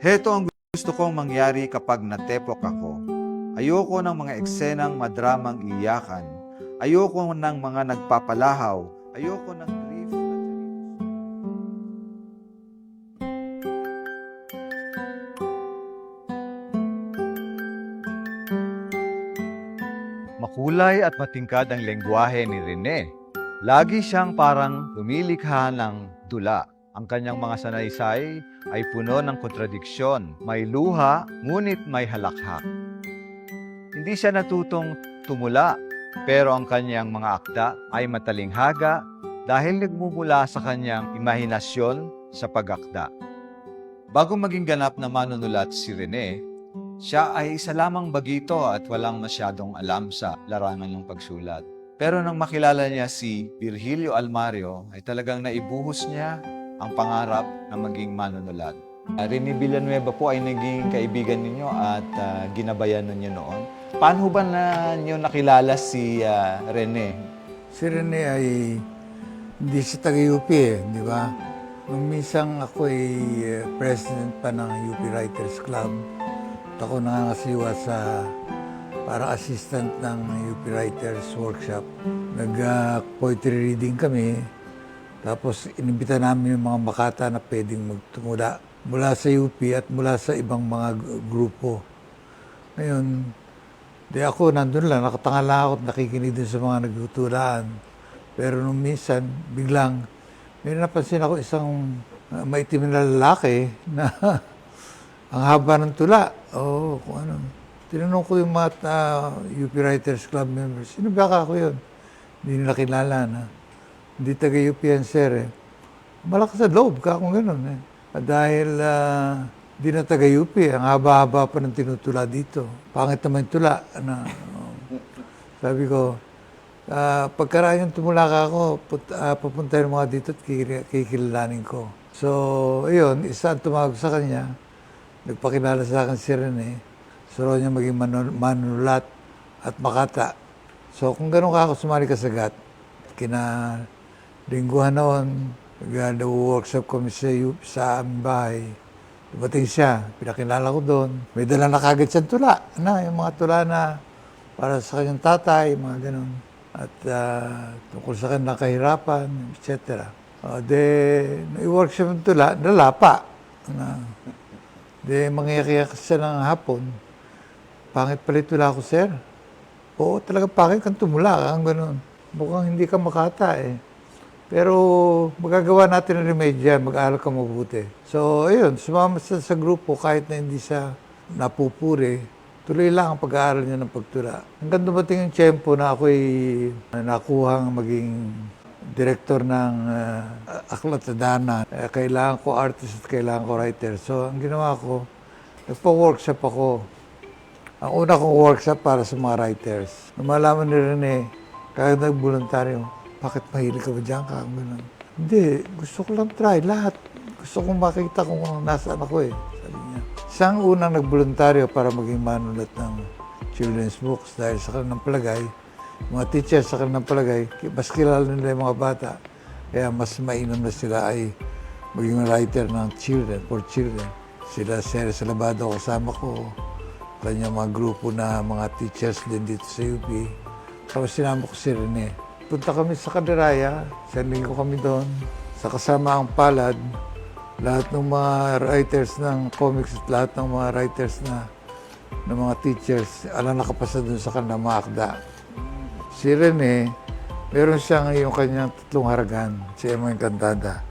Heto ang gusto kong mangyari kapag natepok ako. Ayoko ng mga eksenang madramang iyakan. Ayoko ng mga nagpapalahaw. Ayoko ng grief na charitos. Makulay at matingkad ang lengguwahe ni Rene. Lagi siyang parang lumilikha ng dula. Ang kanyang mga sanaysay ay puno ng kontradiksyon. May luha, ngunit may halakhak. Hindi siya natutong tumula, pero ang kanyang mga akda ay matalinghaga dahil nagmumula sa kanyang imahinasyon sa pag-akda. Bago maging ganap na manunulat si Rene, siya ay isa lamang bagito at walang masyadong alam sa larangan ng pagsulat. Pero nang makilala niya si Virgilio Almario, ay talagang naibuhos niya ang pangarap na maging manunulat. Rene Villanueva po ay naging kaibigan ninyo at ginabayan ninyo noon. Paano ba na niyo nakilala si Rene? Si Rene ay hindi siya taga-UP di ba? Nung minsan ako ay president pa ng UP Writers Club. At ako nangangasiwa sa para assistant ng UP Writers Workshop. Nag-poetry reading kami. Tapos inimbita namin yung mga makata na pwedeng magtumula mula sa UP at mula sa ibang mga grupo. Ngayon, di ako nandun lang, nakatanga lang ako at nakikinig din sa mga nagtutulaan. Pero nung minsan, biglang, may napansin ako isang maitim na lalaki na ang haba ng tula. Oo, kung ano. Tinanong ko yung mga UP Writers Club members, sino ba ako yun? Hindi nila kilala na. Hindi taga-UP yan, sir. Malakas sa loob ka kung gano'n. At dahil di na taga-UP, ang haba-haba pa ng tinutula dito. Pangit naman yung tula. Sabi ko, pagkaraan yung tumula ka ako, pupuntahin mo nga dito at kikilalanin ko. So, ayun, isa ang tumawag sa kanya. Nagpakilala sa akin si Rene. So, niya maging manunulat at makata. So, kung gano'n ka ako sumali ka sa GAT, kinalingguhan noon, nag-workshop kami sa aming bahay. Dumating siya, pinakilala ko doon. May dala na kagad siyang tula. Yung mga tula na para sa kanyang tatay, mga gano'n. At tungkol sa kanyang kahirapan, etc. I-workshop yung tula, nalapa. Mangiyak-iyak siya ng hapon. Pangit pala yung tula ko, sir. Oo, talaga pangit kang tumula, kang gano'n. Mukhang hindi ka makata Pero magagawa natin ang remedya, mag-aaral ka mabuti. So, ayun, sumama siya sa grupo kahit na hindi siya napupuri. Tuloy lang ang pag-aaral niya ng pagtula. Hanggang dumating yung tiyempo na ako'y nakuhang maging director ng Aklat na Dana. Kailangan ko artist at kailangan ko writer. So, ang ginawa ko, nagpa-workshop ako. Ang una kong workshop para sa mga writers. Lumalaman ni Rene, kaya nag-voluntaryo, bakit mahilig ka ba dyan ka? Hindi, gusto ko lang try lahat. Gusto kong makita kung nasaan ako sabi niya. Siyang unang nag-voluntaryo para maging manulat ng children's books dahil sa kanilang palagay, mga teachers sa kanilang palagay, mas kilala nila yung mga bata. Kaya mas mainam na sila ay maging writer ng children, for children. Sila Sir Salabado kasama ko, kanyang mga grupo na mga teachers din dito sa UP. Tapos sinama ko si Rene. Punta kami sa Candelaria, isang linggo kami doon. Sa kasama ang palad, lahat ng mga writers ng comics at lahat ng mga writers ng mga teachers, alam nakapasa doon sa kanilang mga akda. Si Rene, meron siyang yung kanyang tatlong haragan, si Emma Encantada,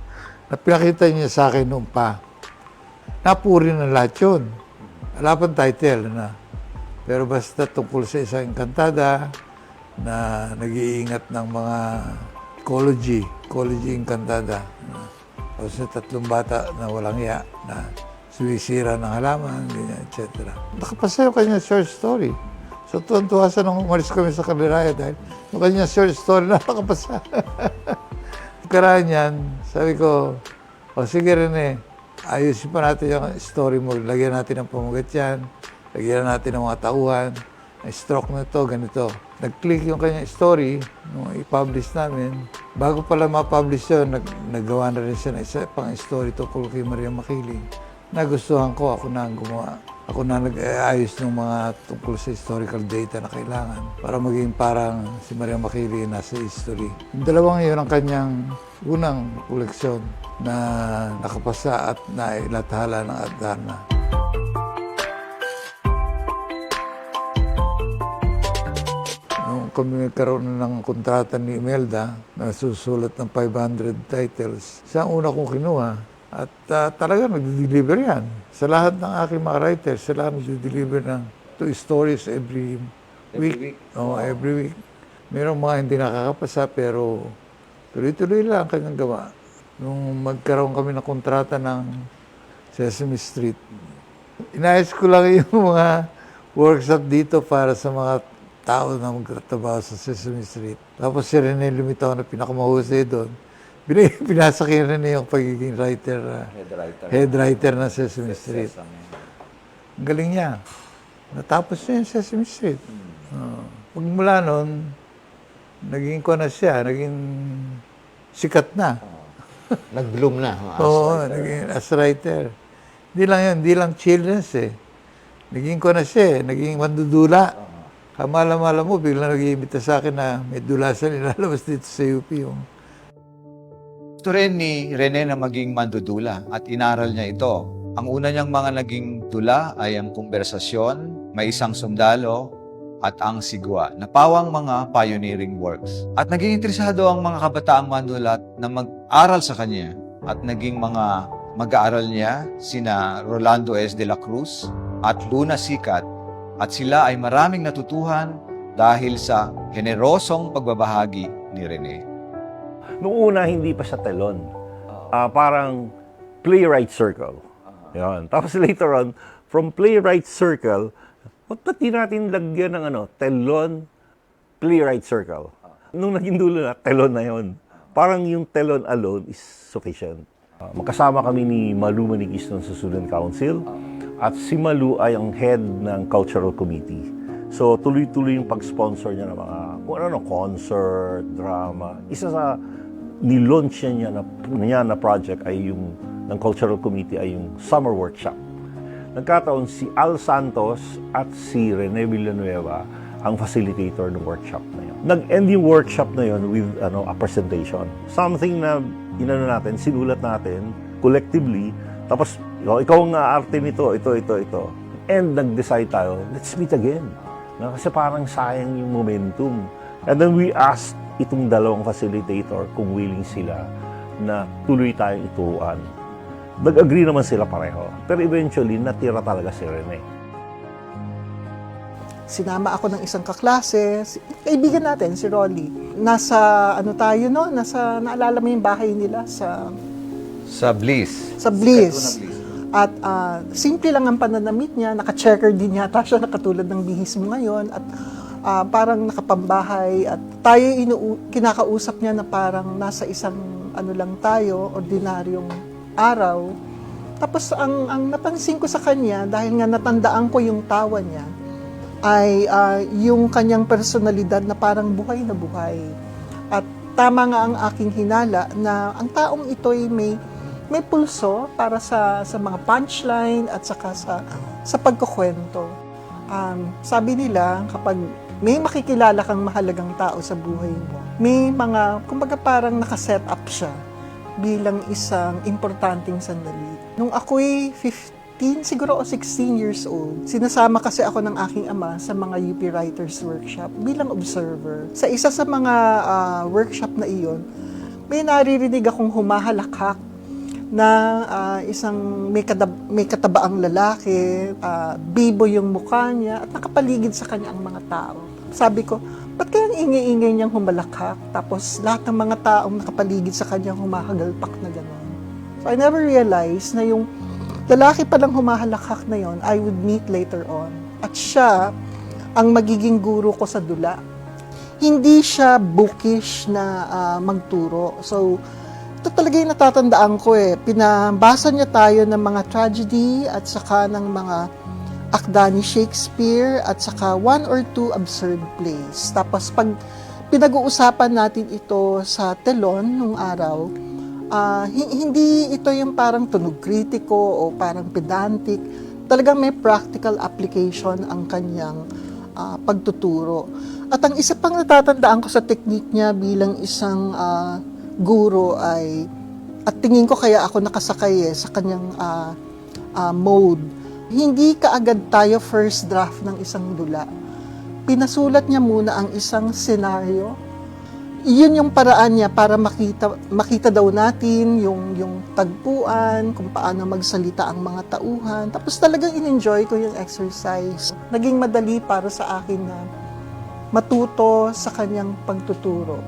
na pinakita niya sa akin noon pa. Napuri na lahat yun. Wala pang title na. Pero basta tungkol sa isang Encantada na nag-iingat ng mga ecology Encantada. Tapos na tatlong bata na walang iya, na suwisira ng halaman, ganyan, etc. Nakapasa yung kanyang short story. So, tuwan-tuwa siya nung umalis kami sa Candelaria dahil yung kanyang short story na nakapasa. Karaan yan, sabi ko, sige Rene, ayusin pa natin yung story mo. Lagyan natin ng pamagat yan, lagyan natin ng mga tauhan, ang stroke na ito, ganito. Nag-click yung kanyang story, nung i-publish namin. Bago pala ma-publish yun, naggawa na rin siya ng isa pang story tungkol kay Maria Makiling. nagustuhan ko, ako na ang gumawa. Ako na nag-aayos ng mga tungkol sa historical data na kailangan para maging parang si Maria Makili nasa history. Yung dalawang yun ang kanyang unang koleksyon na nakapasa at nailathala ng Adarna. Nung kami nagkaroon ng kontrata ni Imelda na susulat ng 500 titles, siya ang una kong kinuha. At talaga nag-deliver yan. Sa lahat ng aking mga writers, sila nag-deliver ng 2 stories every week. Every week. Merong mga hindi nakakapasa pero tuloy-tuloy lang ang kanyang gawa. Nung magkaroon kami ng kontrata ng Sesame Street, inayos ko lang yung mga workshop dito para sa mga tao na magtatrabaho sa Sesame Street. Tapos si Rene Lumitaw na pinakamahusay doon. Pinasa kay Rene yung pagiging writer, head writer ng Sesame Street. Ang galing niya. Natapos niya yung Sesame Street. Pagmula nun, naging ko na siya, naging sikat na. Nag-bloom na. Oo, naging as writer. Hindi lang yun, hindi lang children's eh. Naging ko na siya eh, naging mandudula. Kamala-mala mo, biglang nag-iimbita sa akin na may dulasan nilalabas dito sa UP yung Gusto rin ni Rene na maging mandudula at inaral niya ito. Ang una niyang mga naging dula ay ang konversasyon, May Isang Sundalo, at Ang Sigwa, na pawang mga pioneering works. At naging interesado ang mga kabataang manulat na mag-aral sa kanya at naging mga mag-aaral niya sina Rolando S. de la Cruz at Luna Sikat at sila ay maraming natutuhan dahil sa generosong pagbabahagi ni Rene. Noong una, hindi pa siya telon. Parang playwright circle. Yan. Tapos later on, from playwright circle, ba't di natin lagyan ng telon, playwright circle? Nung naging dulo na, telon na yon. Parang yung telon alone is sufficient. Magkasama kami ni Malu Manigis sa Student Council at si Malu ay ang head ng Cultural Committee. So tuloy-tuloy yung pag-sponsor niya ng mga concert, drama. Isa sa nilaunch niya na project ay yung ng Cultural Committee ay yung summer workshop. Nagkataon si Al Santos at si Rene Villanueva ang facilitator ng workshop na yun. Nag-end yung workshop na yun with a presentation. Something na sinulat natin collectively, tapos ikaw ang arte nito, ito. And nag-decide tayo, let's meet again. Kasi parang sayang yung momentum. And then we asked itong dalawang facilitator kung willing sila na tuloy tayong ituruan. Nag-agree naman sila pareho. Pero eventually, natira talaga si Rene. Sinama ako ng isang kaklase, kaibigan natin, si Rolly. Nasa, naalala mo yung bahay nila sa Bliss. Sa Bliss. At simple lang ang pananamit niya, naka-checker din yata siya, nakatulad ng bihis mo ngayon. At parang nakapambahay. At tayo kinakausap niya na parang nasa isang lang tayo, ordinaryong araw. Tapos ang napansin ko sa kanya, dahil nga natandaan ko yung tawa niya, ay yung kanyang personalidad na parang buhay na buhay. At tama nga ang aking hinala na ang taong ito'y may pulso para sa mga punchline at saka sa pagkukwento. Sabi nila, kapag may makikilala kang mahalagang tao sa buhay mo, may mga, kumbaga parang nakaset up siya bilang isang importanteng sandali. Nung ako'y 15, siguro o 16 years old, sinasama kasi ako ng aking ama sa mga UP Writers Workshop bilang observer. Sa isa sa mga workshop na iyon, may naririnig akong humahalakhak na isang may katabaang lalaki, bibo yung mukha niya, at nakapaligid sa kanya ang mga tao. Sabi ko, ba't kaya ang ingay-ingay niyang humalakhak? Tapos lahat ng mga taong nakapaligid sa kanya humahagalpak na gano'n. So I never realized na yung lalaki palang humahalakhak na yon I would meet later on. At siya ang magiging guro ko sa dula. Hindi siya bookish na magturo. So, ito talaga yung natatandaan ko eh. Pinabasa niya tayo ng mga tragedy at saka ng mga akda ni Shakespeare at saka 1 or 2 absurd plays. Tapos pag pinag-uusapan natin ito sa telon nung araw, Hindi ito yung parang tunog kritiko o parang pedantic. Talagang may practical application ang kanyang pagtuturo. At ang isa pang natatandaan ko sa technique niya bilang isang guro ay, at tingin ko kaya ako nakasakay sa kanyang mode, hindi kaagad tayo first draft ng isang dula. Pinasulat niya muna ang isang senaryo. Iyon yung paraan niya para makita daw natin yung tagpuan, kung paano magsalita ang mga tauhan. Tapos talagang in-enjoy ko yung exercise. Naging madali para sa akin na matuto sa kanyang pagtuturo.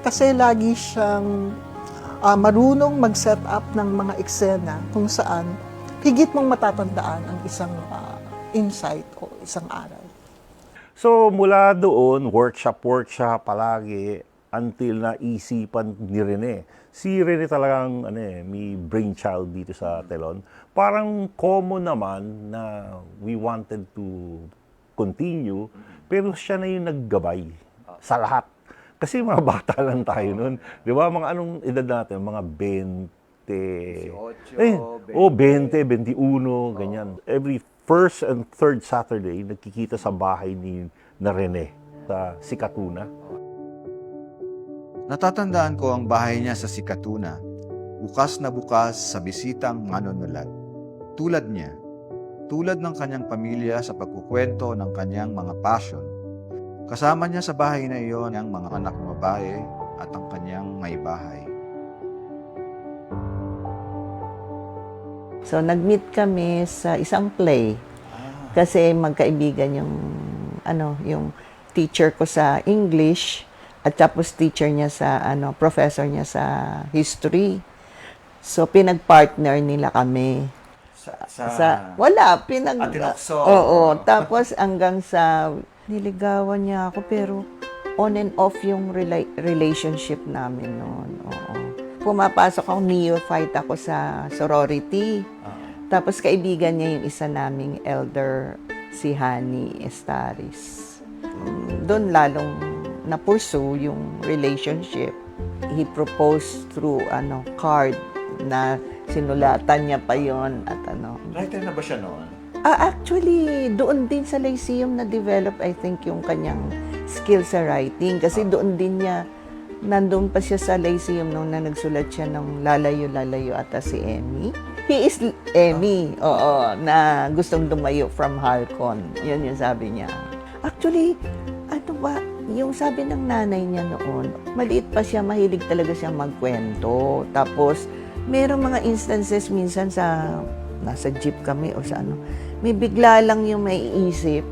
Kasi lagi siyang marunong mag-set up ng mga eksena kung saan higit mong matatandaan ang isang insight o isang aral. So, mula doon, workshop palagi, until naisipan ni Rene. Si Rene talagang may brainchild dito sa Telon. Parang common naman na we wanted to continue, pero siya na yung naggabay sa lahat. Kasi mga bata lang tayo noon. Di ba? Mga anong edad natin? Mga 20. 20, 21, ganyan. Every first and third Saturday, nagkikita sa bahay na Rene sa Sikatuna. Natatandaan ko ang bahay niya sa Sikatuna, bukas na bukas sa bisitang manunulat. Tulad niya, tulad ng kanyang pamilya sa pagkukwento ng kanyang mga passion. Kasama niya sa bahay na iyon ang mga anak na babae at ang kanyang may bahay. So, nag-meet kami sa isang play kasi magkaibigan yung teacher ko sa English at tapos teacher niya sa professor niya sa history. So pinag-partner nila kami. Atinokso. Oo, tapos hanggang sa niligawan niya ako pero on and off yung relationship namin noon. Oo. Pumapasok ako, neophyte ako sa sorority. Tapos kaibigan niya yung isa naming elder, si Hani Estaris. Doon lalong na-pursue yung relationship. He proposed through card na sinulatan niya pa yon at Writer na ba siya noon? Actually, doon din sa Lyceum na-develop, I think, yung kanyang skill sa writing. Kasi doon din niya, nandun pa siya sa Lyceum nung na nagsulat siya ng Lalayo ata si Emmy. He is Emmy, oo, na gustong dumayo from Halcon. Yun yung sabi niya. Actually, yung sabi ng nanay niya noon, maliit pa siya, mahilig talaga siya magkwento. Tapos, merong mga instances minsan nasa jeep kami o sa may bigla lang yung may isip,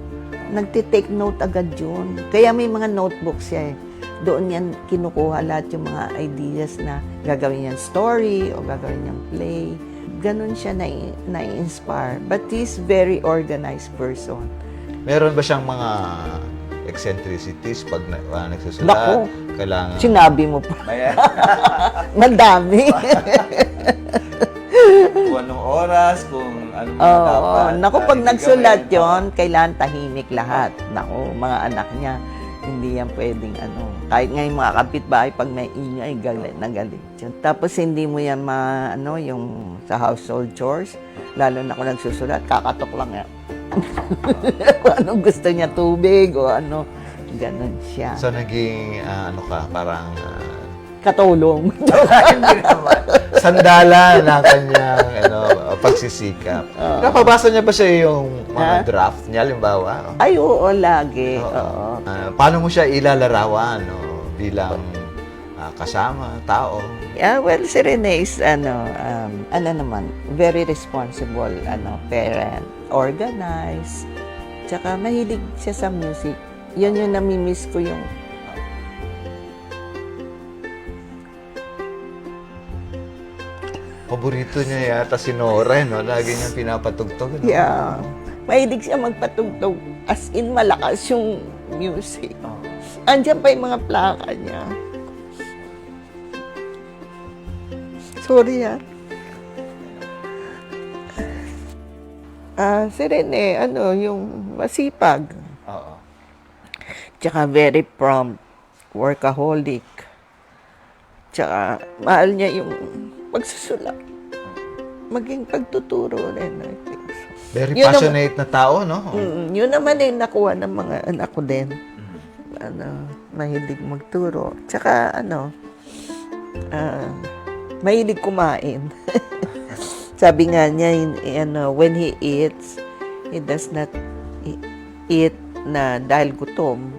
nagtitake note agad yun. Kaya may mga notebooks siya eh. Doon yan kinukuha lahat yung mga ideas na gagawin niyang story o gagawin niyang play. Ganon siya na-inspire. But he's very organized person. Meron ba siyang mga eccentricities pag nagsusulat? Naku, Kailangan... sinabi mo pa. Madami. Kung anong oras, kung anong Oo, dapat. naku, pag nagsulat yon, kailangan tahimik lahat. Naku, mga anak niya, hindi yan pwedeng Kahit nga yung mga kapitbahay, pag may ingay, galit na galit yun. Tapos hindi mo yan yung sa household chores, lalo na kung nagsusulat, kakatok lang yan. Kung anong gusto niya, tubig o ganun siya. So, naging, parang... Katulong. Hindi naman. Sandala ng kanyang pagsisikap. Napabasa niya ba siya yung mga draft niya, limbawa? Ay, oo, lagi. Oo. Paano mo siya ilalarawan bilang kasama, tao? Well, si Rene is, naman, very responsible, parent, organized, tsaka mahilig siya sa music. Yun yung namimiss ko yung Paborito niya yata si Nora, no? Lagi niyang pinapatugtog. No? yeah. Mahilig siya magpatugtog. As in, malakas yung music. Andiyan pa yung mga plaka niya. Sorry, si Rene, yung masipag. Oo. Tsaka very prompt, workaholic. Tsaka mahal niya yung pagsusulat. Maging pagtuturo rin, I think so. Very Yun passionate na tao, no? Yun naman eh, nakuha ng mga anak ko din. Mahilig magturo. Tsaka, mahilig kumain. Sabi nga niya, when he eats, he does not eat na dahil gutom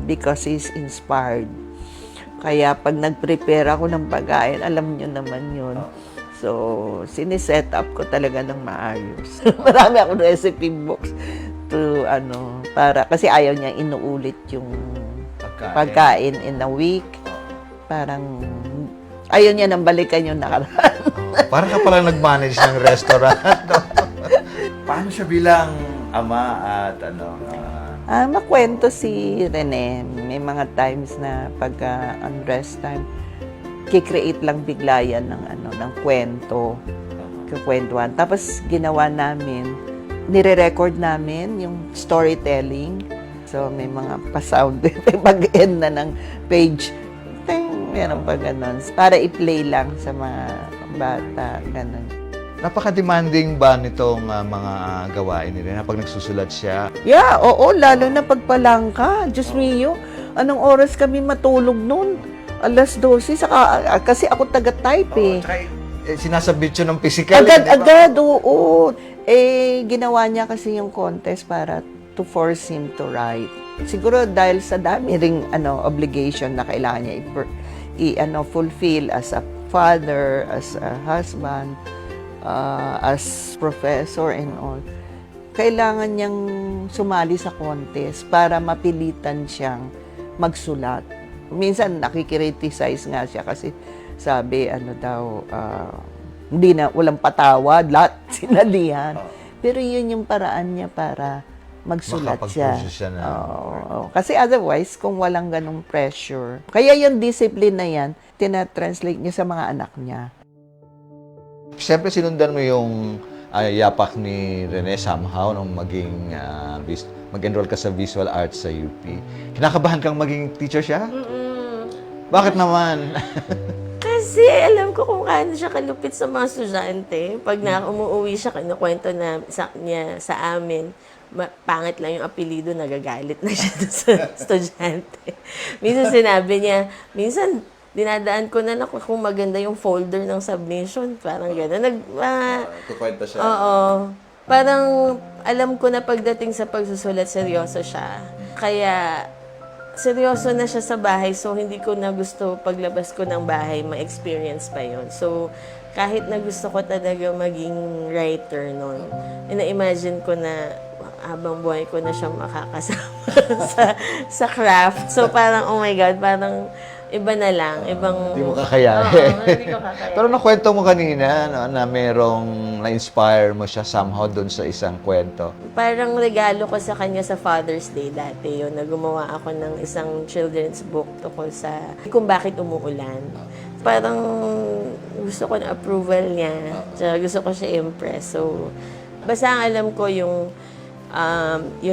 because he's inspired. Kaya pag nag-prepare ako ng pagkain, alam niyo naman yun. So, siniset up ko talaga ng maayos. Marami akong recipe books to, para, kasi ayaw niya inuulit yung pagkain in a week. Parang, ayaw niya nang balikan yung nakaraan. Parang ka pala nag-manage ng restaurant. No? Paano siya bilang ama at Makwento si Rene. May mga times na pagka unrest time, kikreate lang bigla yan ng kwento. Kukwentuhan. Tapos ginawa namin, nire-record namin yung storytelling. So may mga pa-sound, pag-end na ng page, meron pa ganun. Para i-play lang sa mga bata, ganun. Napaka-demanding ba nitong mga gawain nila pag nagsusulat siya? Yeah, oo, lalo na pagpalangka. Diyos mio, anong oras kami matulog nun? 12:00, kasi ako taga-type eh. Sinasabit yun ng physical. Agad, oo. Ginawa niya kasi yung contest para to force him to write. Siguro dahil sa dami ring obligation na kailangan niya fulfill as a father, as a husband, as professor and all. Kailangan niyang sumali sa contest para mapilitan siyang magsulat. Minsan nakikriticize nga siya kasi sabi walang patawad, lahat sinalihan. Pero yun yung paraan niya para magsulat siya. Siya na. Oo. Kasi otherwise, kung walang ganong pressure, kaya yung discipline na yan, tinatranslate niya sa mga anak niya. Siyempre, sinundan mo yung yapak ni Rene somehow nung mag-enroll ka sa visual arts sa UP. Kinakabahan kang maging teacher siya? Bakit naman? Kasi alam ko kung paano siya kalupit sa mga estudyante. Pag umuwi siya, kinukwento niya sa amin, pangit lang yung apelido, nagagalit na siya sa estudyante. Minsan sinabi niya, dinadaan ko na lang kung maganda yung folder ng submission. Parang gano'n. Kukwenta siya. Oo. Parang alam ko na pagdating sa pagsusulat, seryoso siya. Kaya seryoso na siya sa bahay, so hindi ko na gusto paglabas ko ng bahay, ma-experience pa yon. So, kahit na gusto ko talaga maging writer noon, ina-imagine ko na habang buhay ko na siyang makakasama sa craft. So, parang, oh my God, parang iba na lang. Ibang... Hindi mo kakayahin. Oo, hindi ko kakayahin. Pero nakwento mo kanina na merong na-inspire mo siya somehow doon sa isang kwento. Parang regalo ko sa kanya sa Father's Day dati yun, na gumawa ako ng isang children's book tungkol sa kung bakit umuulan. Parang gusto ko na approval niya. Tsaka gusto ko siya impress. So, basta ang alam ko yung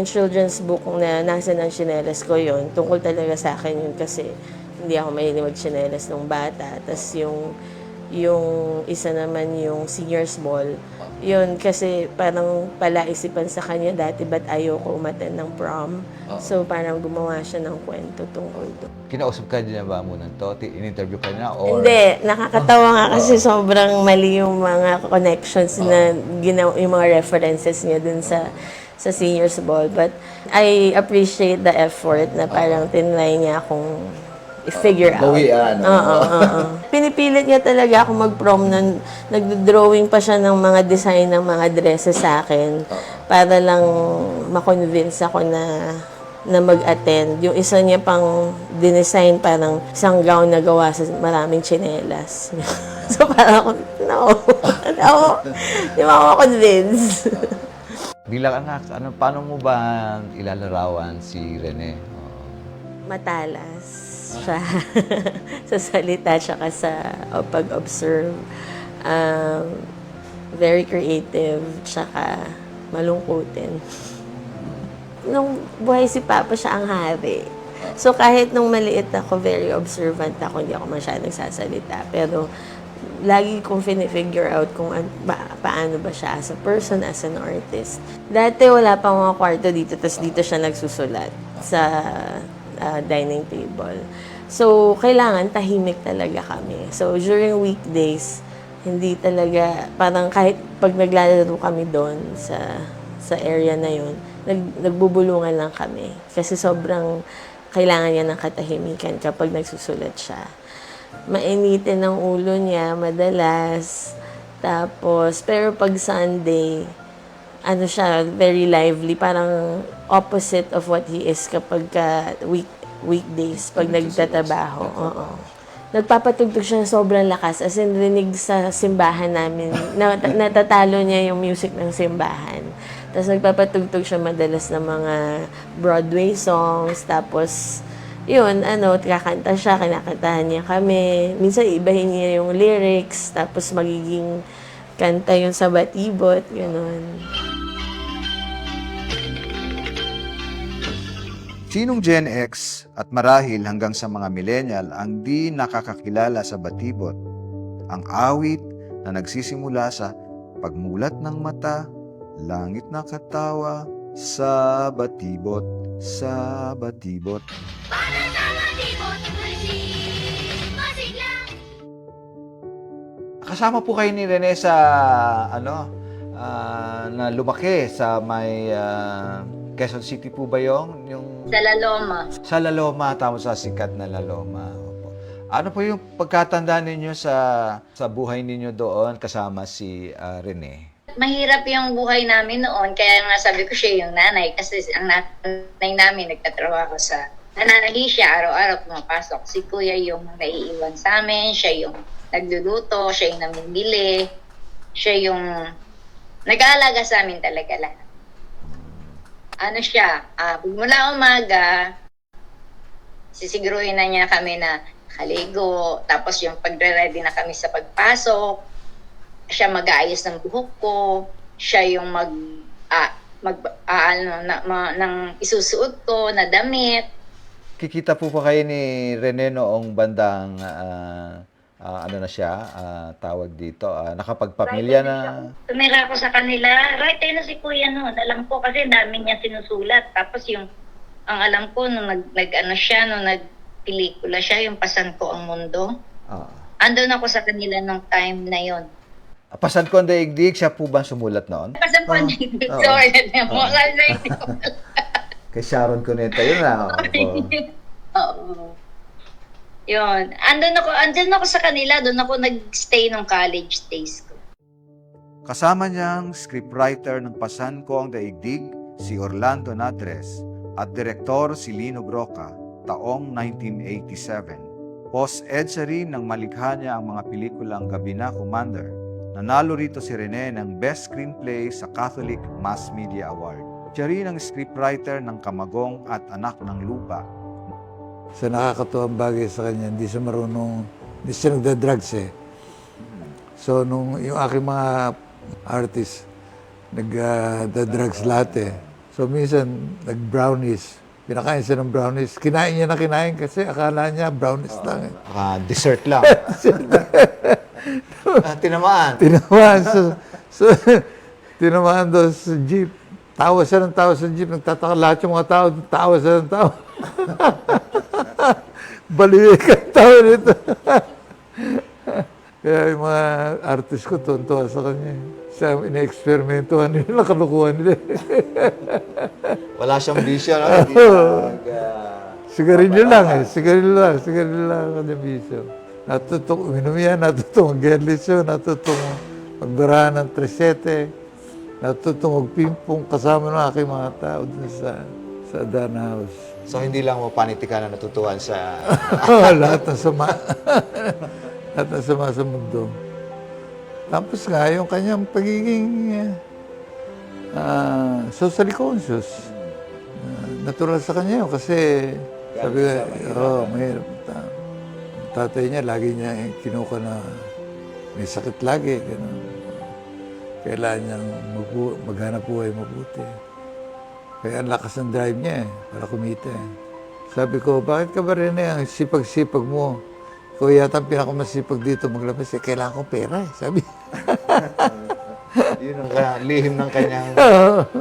children's book na nasa ng tsinelas ko yun, tungkol talaga sa akin yun kasi hindi ako mahilig mag-tsinelas nung bata. Tapos yung isa naman yung senior's ball, yun kasi parang palaisipan sa kanya dati ba't ayoko umattend ng prom. So parang gumawa siya ng kwento tungkol doon. Kinausap ka din na ba mo ng to? In-interview ka na? Or... Hindi, nakakatawa nga kasi sobrang mali yung mga connections na yung mga references niya dun sa senior's ball. But I appreciate the effort na parang tinry niya akong i-figure out. Bawian. Oo. Pinipilit niya talaga ako mag-prom na nag-drawing pa siya ng mga design ng mga dresses sa akin para lang ma-convince ako na mag-attend. Yung isa niya pang dinesign parang isang gown na gawa sa maraming tsinelas. So parang ako, no. Di ba ako convince? Bilang anak, paano mo ba ilalarawan si Rene? Matalas siya sa salita tsaka sa pag-observe. Very creative tsaka malungkutin. Nung buhay si Papa, siya ang hari. So kahit nung maliit ako, very observant ako, hindi ako masyadong nagsasalita. Pero lagi kong figure out kung paano ba siya as a person, as an artist. Dati wala pa mga kwarto dito, tapos dito siya nagsusulat sa dining table. So, kailangan tahimik talaga kami. So, during weekdays, hindi talaga, parang kahit pag naglalaro kami doon sa area na yun, nagbubulungan lang kami. Kasi sobrang kailangan niya ng katahimikan kapag nagsusulat siya. Mainitin ang ulo niya, madalas. Tapos, pero pag Sunday, ano siya, very lively. Parang opposite of what he is kapag weekdays, pag nagtatabaho. Oo. Nagpapatugtog siya ng sobrang lakas. As in, rinig sa simbahan namin. Natatalo niya yung music ng simbahan. Tapos nagpapatugtog siya madalas ng mga Broadway songs. Tapos, yun, kakanta siya, kinakantahan niya kami. Minsan, ibahin niya yung lyrics. Tapos, magiging kanta yung sa batibot, gano'n. Sinong Gen X at marahil hanggang sa mga millennial ang di nakakakilala sa batibot? Ang awit na nagsisimula sa pagmulat ng mata, langit na katawa, sa batibot, sa batibot. Kasama po kayo ni Rene sa na lumaki sa may Quezon City po ba yung Sa La Loma. sa La Loma, tama, sa sikat na La Loma. Opo. Ano po yung pagkatanda ninyo sa buhay ninyo doon kasama si Rene? Mahirap yung buhay namin noon, kaya nga sabi ko siya yung nanay. Kasi ang nanay namin nagtatrabaho sa nananahi siya, araw-araw pumapasok. Si kuya yung naiiwan sa amin, siya yung nagluluto, siya yung namimili, siya yung nag-aalaga sa amin talaga lahat. Ano siya, mula umaga, sisiguruhin na niya kami na kaligo, tapos yung pagre-ready na kami sa pagpasok, siya mag-aayos ng buhok ko, siya yung ng isusuot ko na damit. Kikita po pa kayo ni Rene noong bandang tawag dito, nakapagpamilya na. Tumira ako sa kanila. Right, na si kuya noon. Alam ko kasi dami niya sinusulat. Tapos ang alam ko, nung nagpelikula siya, yung Pasan Ko Ang Mundo. Andun ako sa kanila nung time na yon. Pasan Ko Ang Daigdig, siya po ba sumulat noon? Pasan Ko Ang Daigdig. Sorry, Kay Sharon Cuneta, yun na. Oo. Yun. Andun ako sa kanila. Doon ako nag-stay nung college days ko. Kasama niyang scriptwriter ng Pasan Ko Ang Daigdig, si Orlando Nadres, at direktor si Lino Broca, taong 1987. Post-EDSA rin ng malikha niya ang mga pelikulang Gabi Na, Commander. Nanalo rito si Rene ng Best Screenplay sa Catholic Mass Media Award. Siya rin ang scriptwriter ng Kamagong at Anak ng Lupa. Sa nakakatuwang bagay sa kanya, hindi siya marunong, hindi siya nagda-drugs eh. So, nung yung aking mga artist, nagda-drugs lahat eh. So, minsan, nag-brownies. Pinakain siya ng brownies. Kinain niya na kinain kasi akala niya brownies lang eh. Dessert lang. Tinamaan. Tinamaan. Tinamaan daw sa jeep. Tawa siya ng tawa sa jeep. Nagtataka lahat yung mga tao. Tawa siya ng tawa. Baliwik ang tao nito. Kaya yung mga artist ko, tuntua sa kanya. Siya ina-experimentuhan nila, nakalukuhan nila. Wala siyang bisyo, no? Sigarilyo lang eh. Sigarilyo lang ang kanyang bisyo. Natutong uminom yan, natutong mag-gerlisyo, natutong magbarahan ng tresete, natutong magpimpong kasama ng aking mga tao dun sa Dana House. So, hindi lang mo panitika na natutuhan sa... Lahat ng sama. Lahat ng sama sa mundo. Tapos nga, yung kanyang pagiging socially conscious. Natural sa kanya yun kasi sabi ko, mahirap. Tatay niya, lagi niya kinuha na may sakit lagi. Ganun. Kailangan niyang maghanap buhay mabuti. Kaya ang lakas ng drive niya para kumita. Sabi ko, bakit ka ba rin ang sipag-sipag mo? Ikaw yata ang pinakamasipag dito maglabas. Kailangan ko pera eh, sabi. Yun ang lihim ng kanyang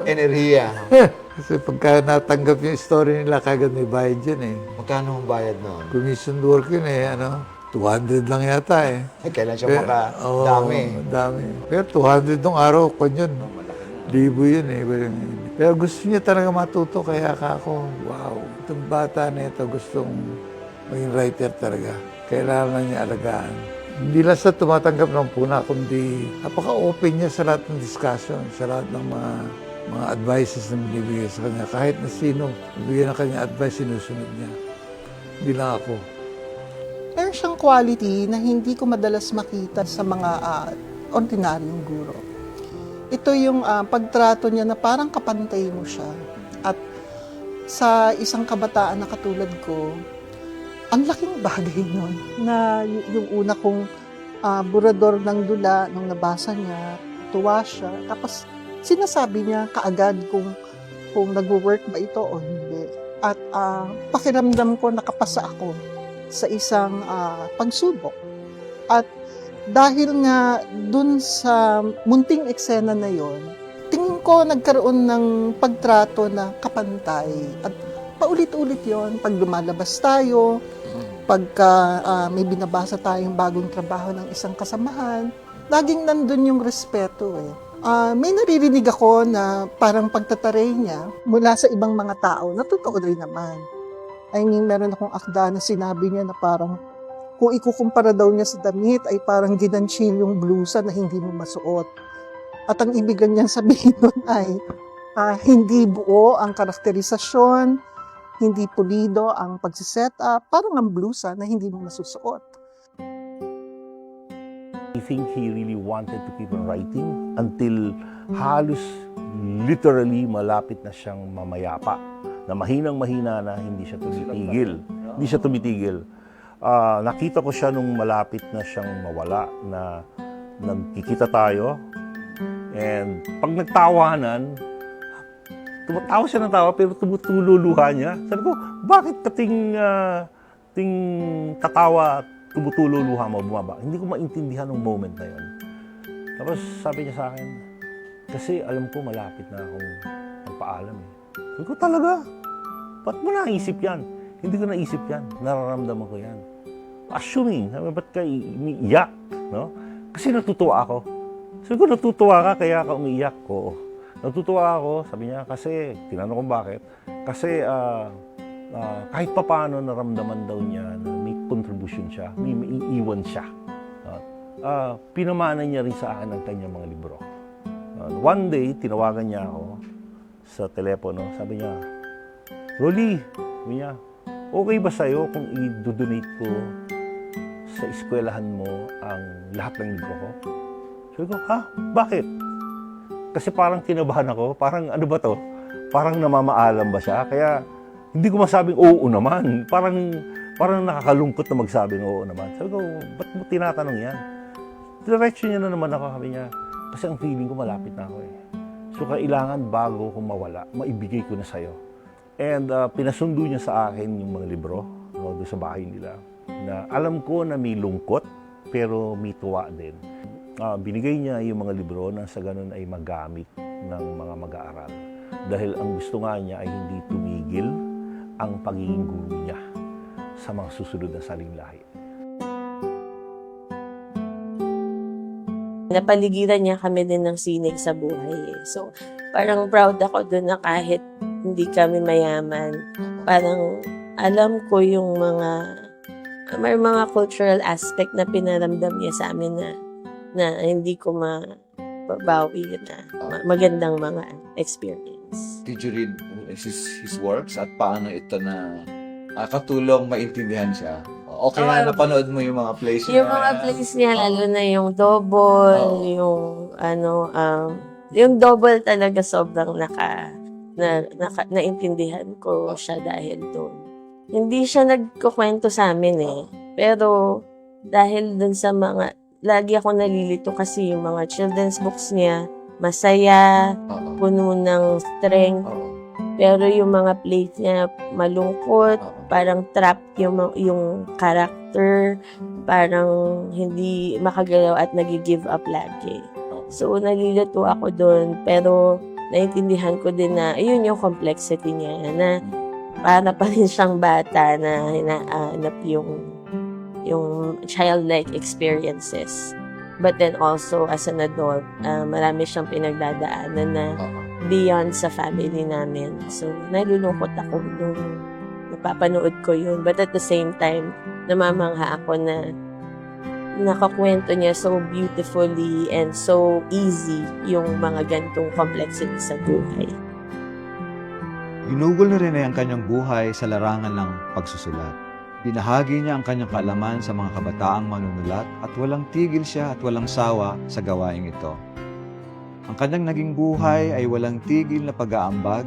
enerhiya. Kasi pagka natanggap yung story nila, kagad may bayad yun eh. Magkano ang bayad noon? Commission work yun eh, 200 lang yata eh. Ay, kailan siya makadami? Dami. Pero 200 nung araw, yun. Libo yun eh. Pero gusto niya talaga matuto, kaya ako, wow, itong bata na ito gustong maging writer talaga. Kailangan niya alagaan. Hindi lang sa tumatanggap ng puna, kundi napaka-open niya sa lahat ng discussion, sa lahat ng mga advices na binibigay sa kanya. Kahit na sino, bibigyan ng kanya advice, sinusunod niya. Hindi lang ako. Meron siyang quality na hindi ko madalas makita sa mga ordinaryong guro. Ito yung pagtrato niya na parang kapantay mo siya. At sa isang kabataan na katulad ko, ang laking bagay nun na yung una kong burador ng dula, nung nabasa niya, tuwa siya. Tapos sinasabi niya kaagad kung nag-work ba ito o hindi. At pakiramdam ko nakapasa ako sa isang pagsubok. At dahil nga dun sa munting eksena na yon, tingin ko nagkaroon ng pagtrato na kapantay. At paulit-ulit yon pag lumalabas tayo, pagka may binabasa tayong bagong trabaho ng isang kasamahan, laging nandun yung respeto eh. May naririnig ako na parang pagtataray niya mula sa ibang mga tao, na totoo rin naman. I mean, meron akong akda na sinabi niya na parang kung ikukumpara daw niya sa damit ay parang ginanchil yung blusa na hindi mo masuot. At ang ibigan niyang sabihin nun ay hindi buo ang karakterisasyon, hindi pulido ang pagsiset up, parang ang blusa na hindi mo masusuot. I think he really wanted to keep on writing until halos literally malapit na siyang mamayapa. Na mahinang-mahina na hindi siya tumitigil. Hindi siya tumitigil. Nakita ko siya nung malapit na siyang mawala, na nagkikita tayo. And pag nagtawanan, tumatawa siya ng tawa pero tumutululuha niya. Sabi ko, bakit kating tatawa, tumutululuha mo, bumaba? Hindi ko maintindihan ng moment na yon. Tapos sabi niya sa akin, kasi alam ko malapit na akong magpaalam eh. Sabi ko, talaga? Ba't mo naisip yan? Hindi ko naisip yan. Nararamdaman ko yan. Assuming, sabi, ba't ka umiiyak? No? Kasi natutuwa ako. Sabi ko, natutuwa ka kaya ka umiiyak ko. Natutuwa ako, sabi niya, kasi, tinanong ko bakit, kasi kahit papaano naramdaman daw niya na may contribution siya, may iiwan siya. Pinamana niya rin sa akin ang kanyang mga libro. One day, tinawagan niya ako sa telepono, sabi niya, Rolly, sabi niya, okay ba sa'yo kung i-donate ko sa eskwelahan mo ang lahat ng libro ko? Sabi ko, ha? Bakit? Kasi parang kinabahan ako, parang ano ba to? Parang namamaalam ba siya? Kaya hindi ko masabing oo naman. Parang nakakalungkot na magsabing oo naman. Sabi ko, ba't mo tinatanong yan? Diretso niya na naman ako, sabi niya, kasi ang feeling ko malapit na ako eh. So kailangan bago ko mawala, maibigay ko na sa'yo. And pinasundo niya sa akin yung mga libro doon sa bahay nila. Na alam ko na may lungkot, pero may tuwa din. Binigay niya yung mga libro na sa ganun ay magamit ng mga mag-aaral. Dahil ang gusto nga niya ay hindi tumigil ang pagiging guru niya sa mga susunod na salinglahi. Napaligiran niya kami din ng sining sa buhay. So, parang proud ako doon na kahit hindi kami mayaman, parang alam ko yung may mga cultural aspect na pinaramdam niya sa amin na hindi ko mabawi na magandang mga experience. Did you read his works at paano ito na katulong maintindihan siya? O kaya napanood mo yung mga plays niya? Yung mga plays niya, lalo na yung double, yung double talaga sobrang naintindihan ko siya dahil doon. Hindi siya nagkukwento sa amin eh. Pero dahil dun sa lagi ako nalilito kasi yung mga children's books niya, masaya, puno ng strength. Pero yung mga plays niya malungkot, parang trap yung character, parang hindi makagalaw at nag-give up lagi. So, nalilito ako doon. Pero, naintindihan ko din na, yun yung complexity niya, na para pa rin siyang bata na hinahanap yung childlike experiences. But then also, as an adult, marami siyang pinagdadaanan na beyond sa family namin. So, nalulungkot ako nung napapanood ko yun. But at the same time, namamangha ako na nakakwento niya so beautifully and so easy yung mga ganitong complexity sa buhay. Ginugol ni Rene ang kanyang buhay sa larangan ng pagsusulat. Binahagi niya ang kanyang kaalaman sa mga kabataang manunulat at walang tigil siya at walang sawa sa gawaing ito. Ang kanyang naging buhay ay walang tigil na pag-aambag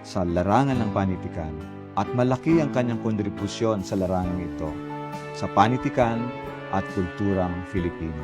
sa larangan ng panitikan at malaki ang kanyang kontribusyon sa larangan ito, sa panitikan at kulturang Filipino.